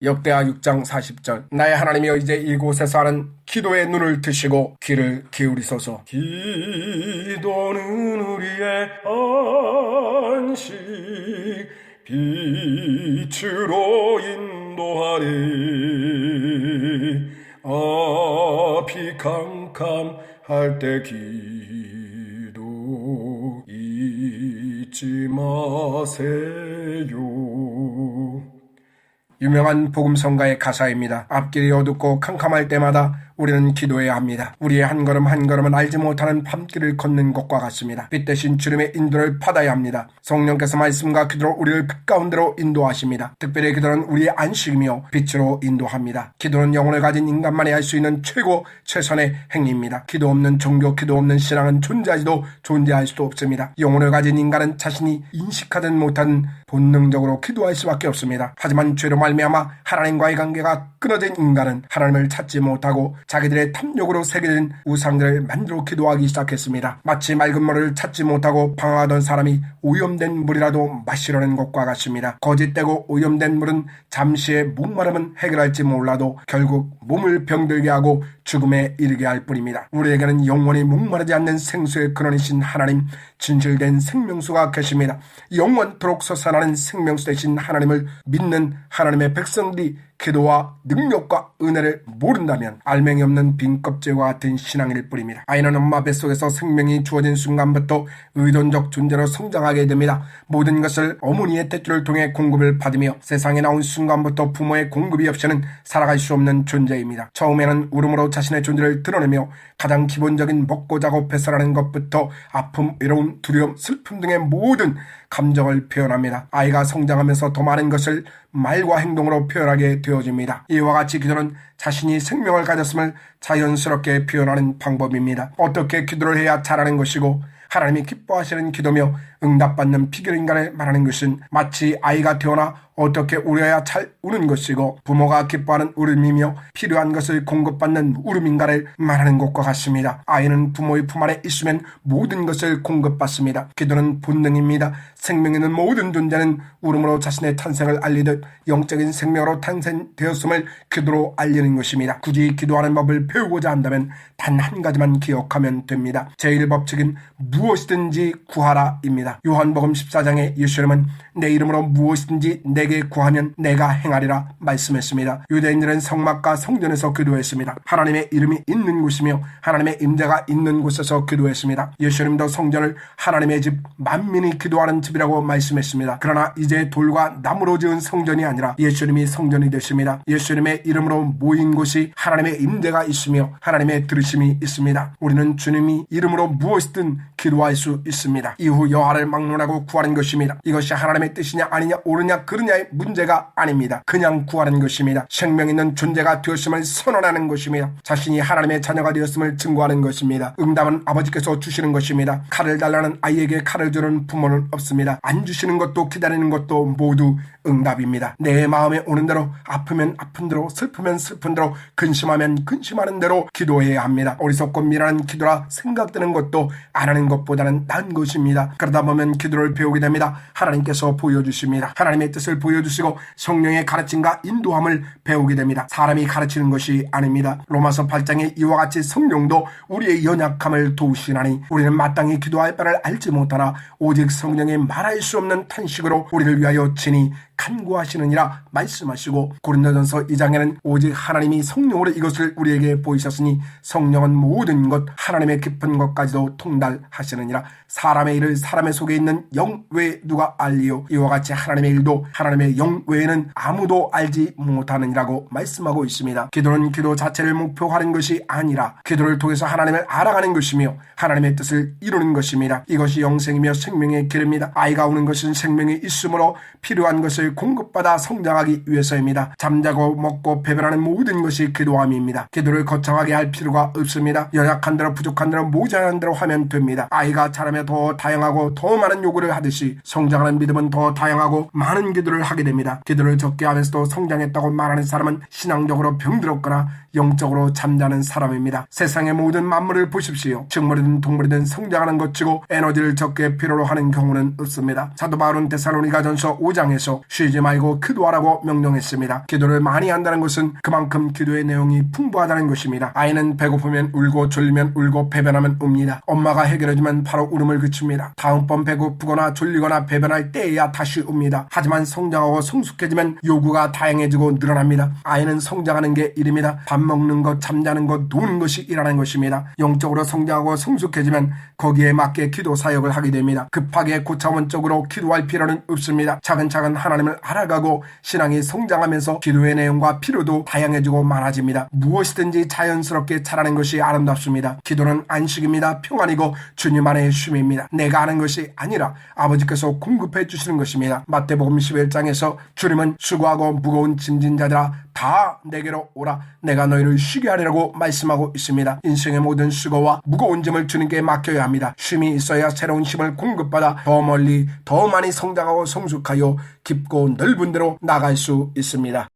역대하 6장 40절 나의 하나님이여 이제 이곳에서 하는 기도의 눈을 트시고 귀를 기울이소서. 기도는 우리의 안식 빛으로 인도하리. 앞이 캄캄할 때 기도 잊지 마세요. 유명한 복음성가의 가사입니다. 앞길이 어둡고 캄캄할 때마다 우리는 기도해야 합니다. 우리의 한 걸음 한 걸음은 알지 못하는 밤길을 걷는 것과 같습니다. 빛 대신 주님의 인도를 받아야 합니다. 성령께서 말씀과 기도로 우리를 빛 가운데로 인도하십니다. 특별히 기도는 우리의 안식이며 빛으로 인도합니다. 기도는 영혼을 가진 인간만이 할 수 있는 최선의 행위입니다. 기도 없는 종교, 기도 없는 신앙은 존재할 수도 없습니다. 영혼을 가진 인간은 자신이 인식하든 못하든 본능적으로 기도할 수밖에 없습니다. 하지만 죄로 말미암아 하나님과의 관계가 끊어진 인간은 하나님을 찾지 못하고 자기들의 탐욕으로 새겨진 우상들을 만들어 기도하기 시작했습니다. 마치 맑은 물을 찾지 못하고 방황하던 사람이 오염된 물이라도 마시려는 것과 같습니다. 거짓되고 오염된 물은 잠시의 목마름은 해결할지 몰라도 결국 몸을 병들게 하고 죽음에 이르게 할 뿐입니다. 우리에게는 영원히 목마르지 않는 생수의 근원이신 하나님, 진실된 생명수가 계십니다. 영원토록 솟아나는 생명수 되신 하나님을 믿는 하나님의 백성들이 기도와 능력과 은혜를 모른다면 알맹이 없는 빈 껍질과 같은 신앙일 뿐입니다. 아이는 엄마 뱃속에서 생명이 주어진 순간부터 의존적 존재로 성장하게 됩니다. 모든 것을 어머니의 탯줄을 통해 공급을 받으며 세상에 나온 순간부터 부모의 공급이 없이는 살아갈 수 없는 존재입니다. 처음에는 울음으로 자신의 존재를 드러내며 가장 기본적인 먹고 자고 배설하는 것부터 아픔, 외로움, 두려움, 슬픔 등의 모든 감정을 표현합니다. 아이가 성장하면서 더 많은 것을 말과 행동으로 표현하게 되어집니다. 이와 같이 기도는 자신이 생명을 가졌음을 자연스럽게 표현하는 방법입니다. 어떻게 기도를 해야 잘하는 것이고 하나님이 기뻐하시는 기도며 응답받는 비결인가를 말하는 것은 마치 아이가 태어나 어떻게 울어야 잘 우는 것이고 부모가 기뻐하는 울음이며 필요한 것을 공급받는 울음인가를 말하는 것과 같습니다. 아이는 부모의 품 안에 있으면 모든 것을 공급받습니다. 기도는 본능입니다. 생명 있는 모든 존재는 울음으로 자신의 탄생을 알리듯 영적인 생명으로 탄생되었음을 기도로 알리는 것입니다. 굳이 기도하는 법을 배우고자 한다면 단 한 가지만 기억하면 됩니다. 제1법칙은 무엇이든지 구하라입니다. 요한복음 14장에 예수님은 내 이름으로 무엇이든지 내게 구하면 내가 행하리라 말씀했습니다. 유대인들은 성막과 성전에서 기도했습니다. 하나님의 이름이 있는 곳이며 하나님의 임재가 있는 곳에서 기도했습니다. 예수님도 성전을 하나님의 집, 만민이 기도하는 집이라고 말씀했습니다. 그러나 이제 돌과 나무로 지은 성전이 아니라 예수님이 성전이 되십니다. 예수님의 이름으로 모인 곳이 하나님의 임재가 있으며 하나님의 들으심이 있습니다. 우리는 주님이 이름으로 무엇이든 기도할 수 있습니다. 이후 여호와를 막론하고 구하는 것입니다. 이것이 하나님의 뜻이냐 아니냐 옳으냐 그르냐의 문제가 아닙니다. 그냥 구하는 것입니다. 생명 있는 존재가 되었음을 선언하는 것입니다. 자신이 하나님의 자녀가 되었음을 증거하는 것입니다. 응답은 아버지께서 주시는 것입니다. 칼을 달라는 아이에게 칼을 주는 부모는 없습니다. 안 주시는 것도 기다리는 것도 모두 응답입니다. 내 마음에 오는 대로, 아프면 아픈 대로, 슬프면 슬픈 대로, 근심하면 근심하는 대로 기도해야 합니다. 어리석고 미련한 기도라 생각되는 것도 안 하는 것보다는 나은 것입니다. 그러다 보면 기도를 배우게 됩니다. 하나님께서 보여주십니다. 하나님의 뜻을 보여주시고 성령의 가르침과 인도함을 배우게 됩니다. 사람이 가르치는 것이 아닙니다. 로마서 8장에 이와 같이 성령도 우리의 연약함을 도우시나니 우리는 마땅히 기도할 바를 알지 못하나 오직 성령의 말할 수 없는 탄식으로 우리를 위하여 친히 간구하시느니라 말씀하시고, 고린도전서 2장에는 오직 하나님이 성령으로 이것을 우리에게 보이셨으니 성령은 모든 것 하나님의 깊은 것까지도 통달하시느니라. 사람의 일을 사람의 속에 있는 영 외에 누가 알리요? 이와 같이 하나님의 일도 하나님의 영 외에는 아무도 알지 못하느니라고 말씀하고 있습니다. 기도는 기도 자체를 목표하는 것이 아니라 기도를 통해서 하나님을 알아가는 것이며 하나님의 뜻을 이루는 것입니다. 이것이 영생이며 생명의 길입니다. 아이가 우는 것은 생명이 있으므로 필요한 것을 공급받아 성장하기 위해서입니다. 잠자고 먹고 배변하는 모든 것이 기도함입니다. 기도를 거창하게 할 필요가 없습니다. 연약한 대로 부족한 대로 모자란 대로 하면 됩니다. 아이가 자라며 더 다양하고 더 많은 요구를 하듯이 성장하는 믿음은 더 다양하고 많은 기도를 하게 됩니다. 기도를 적게 하면서도 성장했다고 말하는 사람은 신앙적으로 병들었거나 영적으로 잠자는 사람입니다. 세상의 모든 만물을 보십시오. 식물이든 동물이든 성장하는 것치고 에너지를 적게 필요로 하는 경우는 없습니다. 사도 바울은 데살로니가전서 5장에서 쉬지 말고 기도하라고 명령했습니다. 기도를 많이 한다는 것은 그만큼 기도의 내용이 풍부하다는 것입니다. 아이는 배고프면 울고 졸리면 울고 배변하면 웁니다. 엄마가 해결해주면 바로 울음을 그칩니다. 다음번 배고프거나 졸리거나 배변할 때에야 다시 웁니다. 하지만 성장하고 성숙해지면 요구가 다양해지고 늘어납니다. 아이는 성장하는 게 일입니다. 밥 먹는 것, 잠자는 것, 노는 것이 일하는 것입니다. 영적으로 성장하고 성숙해지면 거기에 맞게 기도 사역을 하게 됩니다. 급하게 고차원적으로 기도할 필요는 없습니다. 차근차근 하나님을 알아가고 신앙이 성장하면서 기도의 내용과 필요도 다양해지고 많아집니다. 무엇이든지 자연스럽게 자라는 것이 아름답습니다. 기도는 안식입니다. 평안이고 주님 안의 쉼입니다. 내가 하는 것이 아니라 아버지께서 공급해 주시는 것입니다. 마태복음 11장에서 주님은 수고하고 무거운 짐진 자들아 다 내게로 오라 내가 너희를 쉬게 하리라고 말씀하고 있습니다. 인생의 모든 수고와 무거운 짐을 주님께 맡겨야 합니다. 쉼이 있어야 새로운 힘을 공급받아 더 멀리 더 많이 성장하고 성숙하여 깊고 넓은 데로 나갈 수 있습니다.